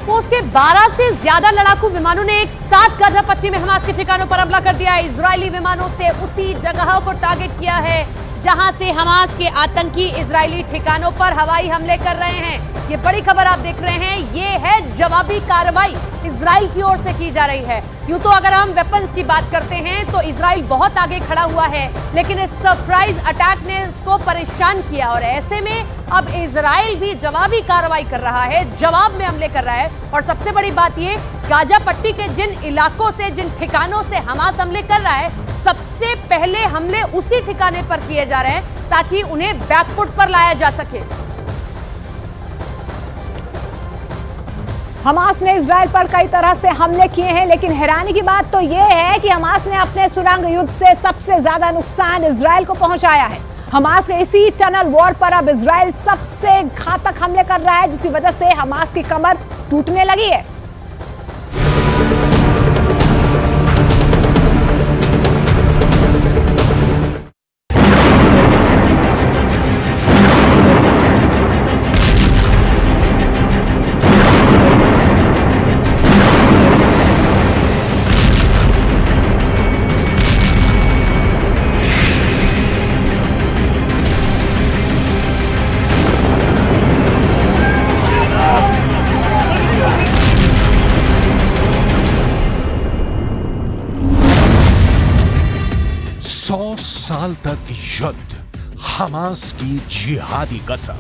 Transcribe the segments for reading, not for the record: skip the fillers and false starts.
Air force के 12 से ज्यादा लड़ाकू विमानों ने एक साथ गाजा पट्टी में हमास के ठिकानों पर हमला कर दिया है। इजरायली विमानों से उसी जगहों पर टारगेट किया है जहां से हमास के आतंकी इजरायली ठिकानों पर हवाई हमले कर रहे हैं। ये बड़ी खबर आप देख रहे हैं, ये है जवाबी कार्रवाई इजराइल की ओर से की जा रही है। यूं तो अगर हम वेपन्स की बात करते हैं तो इजराइल बहुत आगे खड़ा हुआ है, लेकिन इस सरप्राइज अटैक ने उसको परेशान किया और ऐसे में अब इजराइल भी जवाबी कार्रवाई कर रहा है, जवाब में हमले कर रहा है। और सबसे बड़ी बात ये, गाजा पट्टी के जिन इलाकों से, जिन ठिकानों से हमास हमले कर रहा है, सबसे पहले हमले उसी ठिकाने पर किए जा रहे हैं ताकि उन्हें बैकफुट पर लाया जा सके। हमास ने इजराइल पर कई तरह से हमले किए हैं, लेकिन हैरानी की बात तो यह है कि हमास ने अपने सुरंग युद्ध से सबसे ज्यादा नुकसान इजराइल को पहुंचाया है। हमास के इसी टनल वॉर पर अब इजराइल सबसे घातक हमले कर रहा है, जिसकी वजह से हमास की कमर टूटने लगी है। साल तक युद्ध, हमास की जिहादी कसम।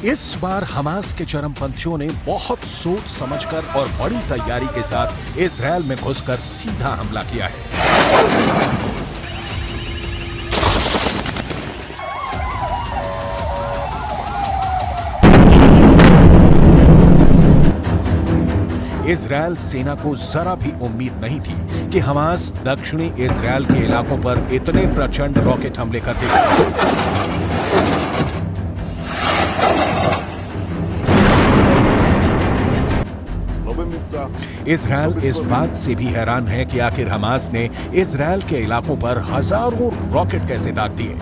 इस बार हमास के चरमपंथियों ने बहुत सोच समझकर और बड़ी तैयारी के साथ इजरायल में घुसकर सीधा हमला किया है। इजरायल सेना को जरा भी उम्मीद नहीं थी कि हमास दक्षिणी इजरायल के इलाकों पर इतने प्रचंड रॉकेट हमले कर देगा। इजरायल इस बात से भी हैरान है कि आखिर हमास ने इजरायल के इलाकों पर हजारों रॉकेट कैसे दाग दिए।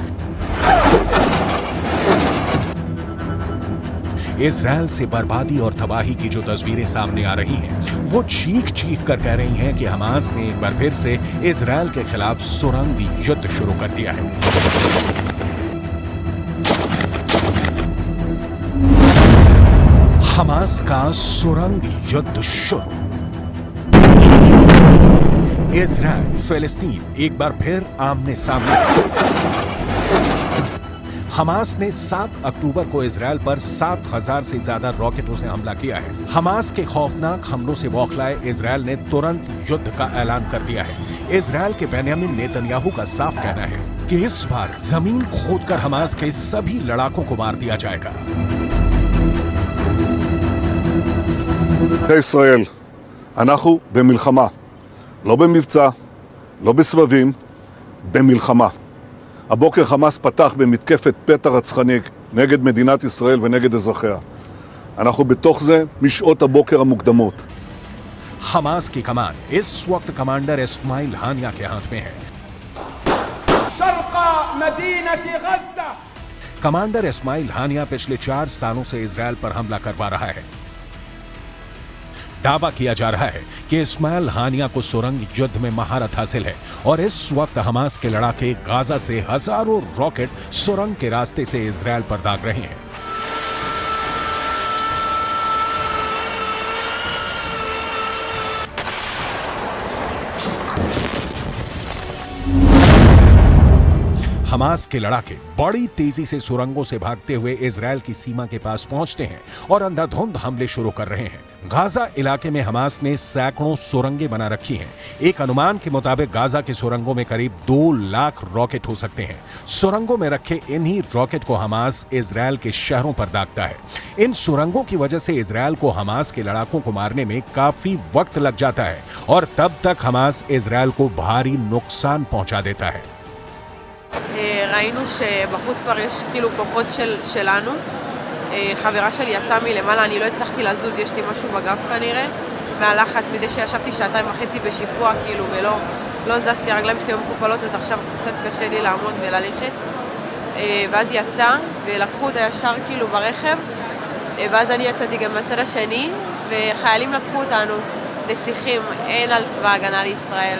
इजरायल से बर्बादी और तबाही की जो तस्वीरें सामने आ रही हैं, वो चीख चीख कर कह रही हैं कि हमास ने एक बार फिर से इजरायल के खिलाफ सुरंगी युद्ध शुरू कर दिया है। हमास का सुरंगी युद्ध शुरू। इजरायल फिलिस्तीन एक बार फिर आमने सामने। हमास ने 7 अक्टूबर को इजरायल पर 7,000 से ज्यादा रॉकेटों से हमला किया है। हमास के खौफनाक हमलों से बौखलाए इजरायल ने तुरंत युद्ध का ऐलान कर दिया है। इजरायल के बेंयामिन नेतन्याहू का साफ कहना है कि इस बार जमीन खोदकर हमास के सभी लड़ाकों को मार दिया जाएगा। ישראל, אנחנו במלחמה, לא במבצע, לא בסבבים, במלחמה. הבוקר חמאס פתח במתקפת פתע רצחנית נגד מדינת ישראל ונגד אזרחיה. אנחנו בתוך זה משעות הבוקר המוקדמות. हमास की कमान इस वक्त कमांडर इस्माइल हानिया के हाथ में है। कमांडर इस्माइल हानिया पिछले 4 सालों से इजरायल पर हमला करवा रहा है। दावा किया जा रहा है कि इस्माइल हानिया को सुरंग युद्ध में महारत हासिल है और इस वक्त हमास के लड़ाके गाजा से हजारों रॉकेट सुरंग के रास्ते से इजरायल पर दाग रहे हैं। हमास के लड़ाके बड़ी तेजी से सुरंगों से भागते हुए इजरायल की सीमा के पास पहुंचते हैं और अंधाधुंध हमले शुरू कर रहे हैं। गाजा इलाके में हमास ने सैकड़ों सुरंगें बना रखी हैं। एक अनुमान के मुताबिक गाजा के सुरंगों में करीब 2 लाख रॉकेट हो सकते हैं। सुरंगों में रखे इन्हीं रॉकेट को हमास इजरायल के शहरों पर दागता है। इन सुरंगों की वजह से इजरायल को हमास के लड़ाकों को मारने में काफी वक्त लग जाता है और तब तक हमास इजरायल को भारी नुकसान पहुंचा देता है। ראינו שבחוץ כבר יש כאילו כוחות שלנו. חברה שלי יצאה מלמעלה, אני לא הצלחתי לזוז, יש לי משהו בגב כנראה, מהלחץ, מזה שישבתי 2.5 שעות בשיפוע כאילו ולא זזתי, הרגליים שלי היו מקופלות, אז עכשיו קצת קשה לי לעמוד וללכת. ואז יצא ולקחו אותה ישר כאילו ברכב, ואז אני יצאתי גם מהצד השני, וחיילים לקחו אותנו לשיחים, אין על צבא הגנה לישראל.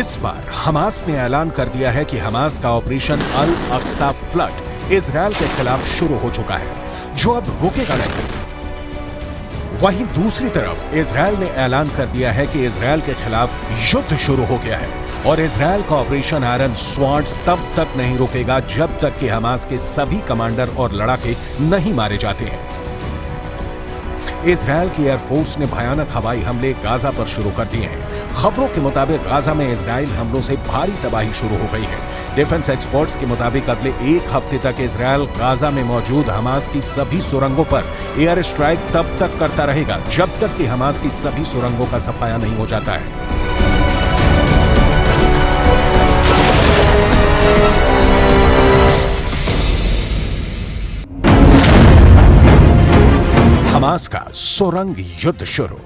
इस बार हमास ने ऐलान कर दिया है कि हमास का ऑपरेशन अल अक्सा फ्लड इजरायल के खिलाफ शुरू हो चुका है, जो अब रुकेगा नहीं। वहीं दूसरी तरफ इजरायल ने ऐलान कर दिया है कि इजरायल के खिलाफ युद्ध शुरू हो गया है और इजरायल का ऑपरेशन आयरन स्वॉर्ड्स तब तक नहीं रुकेगा जब तक कि हमास के सभी कमांडर और लड़ाके नहीं मारे जाते हैं। इजरायल की एयरफोर्स ने भयानक हवाई हमले गाजा पर शुरू कर दिए हैं। खबरों के मुताबिक गाजा में इजरायल हमलों से भारी तबाही शुरू हो गई है। डिफेंस एक्सपर्ट्स के मुताबिक अगले एक हफ्ते तक इजरायल गाजा में मौजूद हमास की सभी सुरंगों पर एयर स्ट्राइक तब तक करता रहेगा जब तक कि हमास की सभी सुरंगों का सफाया नहीं हो जाता है। हमास का सुरंग युद्ध शुरू।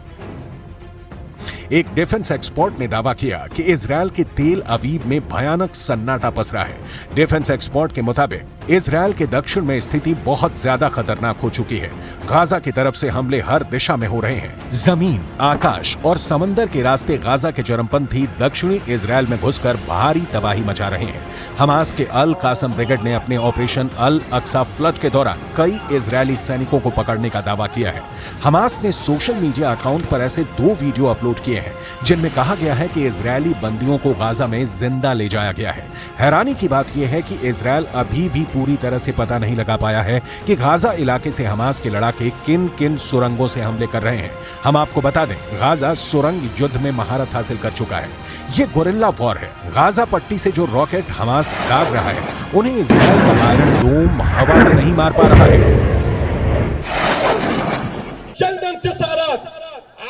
एक डिफेंस एक्सपर्ट ने दावा किया कि इजरायल के तेल अवीव में भयानक सन्नाटा पसरा है। डिफेंस एक्सपर्ट के मुताबिक इजरायल के दक्षिण में स्थिति बहुत ज्यादा खतरनाक हो चुकी है। गाजा की तरफ से हमले हर दिशा में हो रहे हैं। जमीन, आकाश और समंदर के रास्ते गाजा के चरमपंथी दक्षिणी इजरायल में घुसकर भारी तबाही मचा रहे हैं। हमास के अल कासम ब्रिगेड ने अपने ऑपरेशन अल अक्सा फ्लड के दौरान कई इजरायली सैनिकों को पकड़ने का दावा किया है। हमास ने सोशल मीडिया अकाउंट पर ऐसे 2 वीडियो अपलोड किए हैं जिनमें कहा गया है कि इजरायली बंदियों को गाजा में जिंदा ले जाया गया है। हैरानी की बात यह है कि इजरायल अभी भी पूरी तरह से पता नहीं लगा पाया है कि गाजा इलाके से हमास के लड़ाके किन किन सुरंगों से हमले कर रहे हैं। हम आपको बता दें, गाजा सुरंग युद्ध में महारत हासिल कर चुका है। ये गोरिल्ला वॉर है। गाजा पट्टी से जो रॉकेट हमास दाग रहा है उन्हें इजरायल का आयरन डोम हवा में नहीं मार पा रहा है।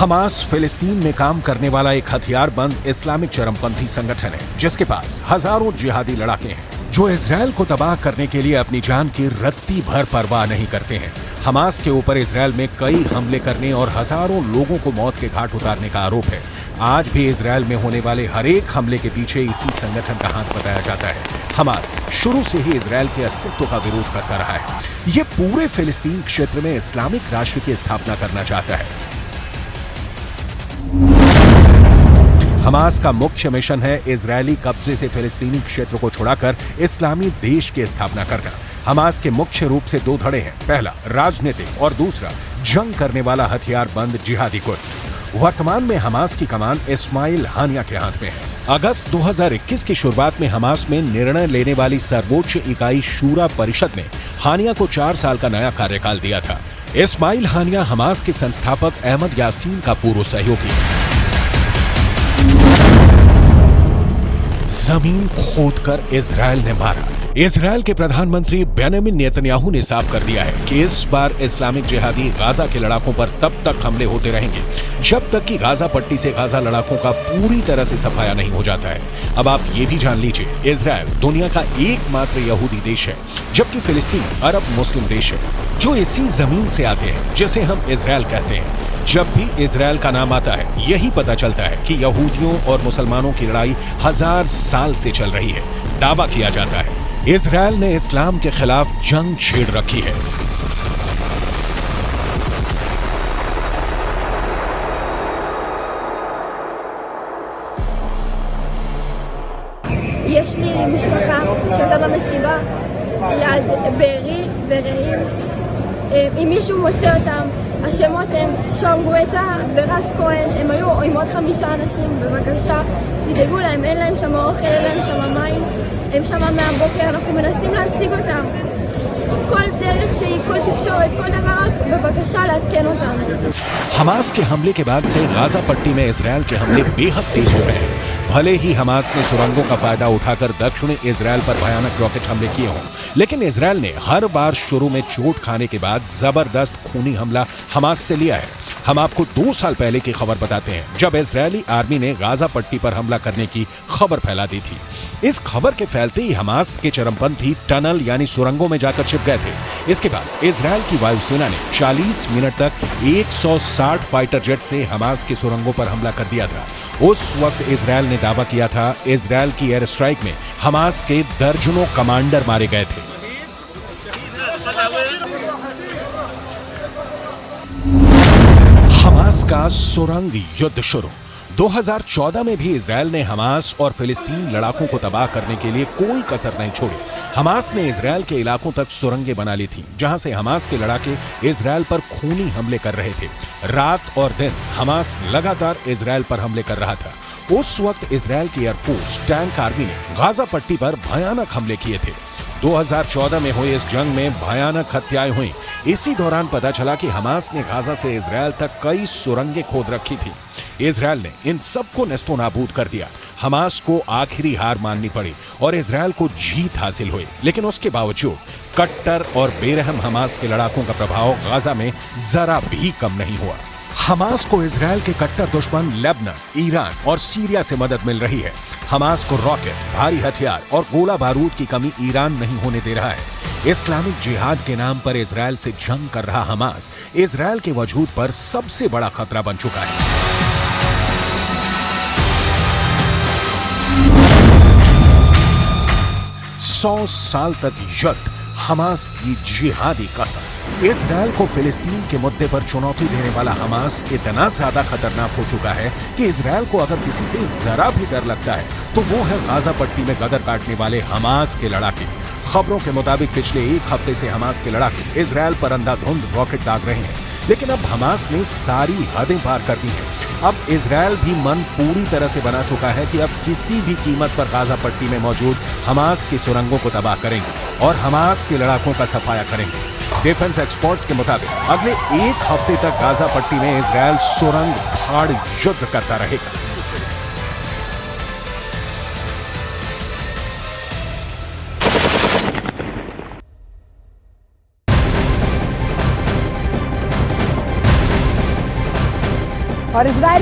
हमास फिलिस्तीन में काम करने वाला एक हथियारबंद इस्लामिक चरमपंथी संगठन है जिसके पास हजारों जिहादी लड़ाके हैं जो इजरायल को तबाह करने के लिए अपनी जान की रत्ती भर परवाह नहीं करते हैं। हमास के ऊपर इजरायल में कई हमले करने और हजारों लोगों को मौत के घाट उतारने का आरोप है। आज भी इजरायल में होने वाले हर एक हमले के पीछे इसी संगठन का हाथ बताया जाता है। हमास शुरू से ही इजरायल के अस्तित्व का विरोध करता रहा है। ये पूरे फिलिस्तीन क्षेत्र में इस्लामिक राष्ट्र की स्थापना करना चाहता है। हमास का मुख्य मिशन है इजरायली कब्जे से फिलिस्तीनी क्षेत्र को छुड़ाकर इस्लामी देश की स्थापना करना। हमास के मुख्य रूप से 2 धड़े हैं, पहला राजनीतिक और दूसरा जंग करने वाला हथियारबंद जिहादी गुट। वर्तमान में हमास की कमान इस्माइल हानिया के हाथ में है। अगस्त 2021 की शुरुआत में हमास में निर्णय लेने वाली सर्वोच्च इकाई शूरा परिषद ने हानिया को 4 साल का नया कार्यकाल दिया था। इस्माइल हानिया हमास के संस्थापक अहमद यासीन का पूर्व सहयोगी। जमीन खोदकर इजरायल ने मारा। इजरायल के प्रधानमंत्री बेंजामिन नेतन्याहू ने साफ कर दिया है कि इस बार इस्लामिक जिहादी गाजा के लड़ाकों पर तब तक हमले होते रहेंगे जब तक कि गाजा पट्टी से गाजा लड़ाकों का पूरी तरह से सफाया नहीं हो जाता है। अब आप ये भी जान लीजिए, इजरायल दुनिया का एकमात्र यहूदी देश है जबकि फिलिस्तीन अरब मुस्लिम देश है जो इसी जमीन से आते हैं जिसे हम इजरायल कहते हैं। जब भी इजरायल का नाम आता है यही पता चलता है कि यहूदियों और मुसलमानों की लड़ाई 1000 साल से चल रही है। दावा किया जाता है इजरायल ने इस्लाम के खिलाफ जंग छेड़ रखी है। ये יש לי משפחה שהייתה במסיבה ליד בארי ורעים. אם מישהו מוצא אותם, השמות הם שום גואטה ורז כהן, הם היו עם עוד 5 אנשים, בבקשה תדאגו להם, אין להם שם אוכל, אין להם שם מים, הם שם מהבוקר, אנחנו מנסים להשיג אותם. כל דרך שהיא, כל תקשורת, כל דבר, רק בבקשה לעדכן אותנו. हमास के हमले के बाद से गाजा पट्टी में इजरायल के हमले बेहद तेज हो गए हैं। भले ही हमास ने सुरंगों का फायदा उठाकर दक्षिणी इजरायल पर भयानक रॉकेट हमले किए हों, लेकिन इजरायल ने हर बार शुरू में चोट खाने के बाद जबरदस्त खूनी हमला हमास से लिया है। हम आपको 2 साल पहले की खबर बताते हैं, जब इजरायली आर्मी ने गाजा पट्टी पर हमला करने की खबर फैला दी थी। इस खबर के फैलते ही हमास के चरमपंथी टनल यानी सुरंगों में जाकर छिप गए थे। इसके बाद इजरायल की वायुसेना ने 40 मिनट तक 160 फाइटर जेट से हमास की सुरंगों पर हमला कर दिया था। उस वक्त इजरायल ने दावा किया था इजरायल की एयर स्ट्राइक में हमास के दर्जनों कमांडर मारे गए थे। हमास का सुरंग युद्ध शुरू। 2014 में भी इजरायल ने हमास और फिलिस्तीन लड़ाकों को तबाह करने के लिए कोई कसर नहीं छोड़ी। हमास ने इजरायल के इलाकों तक सुरंगें बना ली थी, जहां से हमास के लड़ाके इजरायल पर खूनी हमले कर रहे थे। रात और दिन हमास लगातार इजरायल पर हमले कर रहा था। उस वक्त इजरायल की एयरफोर्स टैंक आर्मी ने गाजा पट्टी पर भयानक हमले किए थे। 2014 में हुई इस जंग में भयानक हत्याएं हुई। इसी दौरान पता चला कि हमास ने गाजा से इजरायल तक कई सुरंगें खोद रखी थी। इजरायल ने इन सबको नेस्तो नाबूद कर दिया। हमास को आखिरी हार माननी पड़ी और इजरायल को जीत हासिल हुई, लेकिन उसके बावजूद कट्टर और बेरहम हमास के लड़ाकों का प्रभाव गाजा में जरा भी कम नहीं हुआ। हमास को इजरायल के कट्टर दुश्मन लेबनान, ईरान और सीरिया से मदद मिल रही है। हमास को रॉकेट, भारी हथियार और गोला बारूद की कमी ईरान नहीं होने दे रहा है। इस्लामिक जिहाद के नाम पर इजरायल से जंग कर रहा हमास इजरायल के वजूद पर सबसे बड़ा खतरा बन चुका है। 100 साल तक युद्ध, हमास की जिहादी कसम। इजरायल को फिलिस्तीन के मुद्दे पर चुनौती देने वाला हमास इतना ज्यादा खतरनाक हो चुका है कि इजरायल को अगर किसी से जरा भी डर लगता है तो वो है गाजा पट्टी में गदर काटने वाले हमास के लड़ाके। खबरों के मुताबिक पिछले 1 हफ्ते से हमास के लड़ाके इजरायल पर अंधाधुंध रॉकेट दाग रहे हैं, लेकिन अब हमास ने सारी हदें पार कर दी हैं। अब इजरायल भी मन पूरी तरह से बना चुका है कि अब किसी भी कीमत पर गाजा पट्टी में मौजूद हमास की सुरंगों को तबाह करेंगे और हमास के लड़ाकों का सफाया करेंगे। डिफेंस एक्सपर्ट्स के मुताबिक अगले 1 हफ्ते तक गाजा पट्टी में इजरायल सुरंग फाड़ युद्ध करता रहेगा। और इजरायल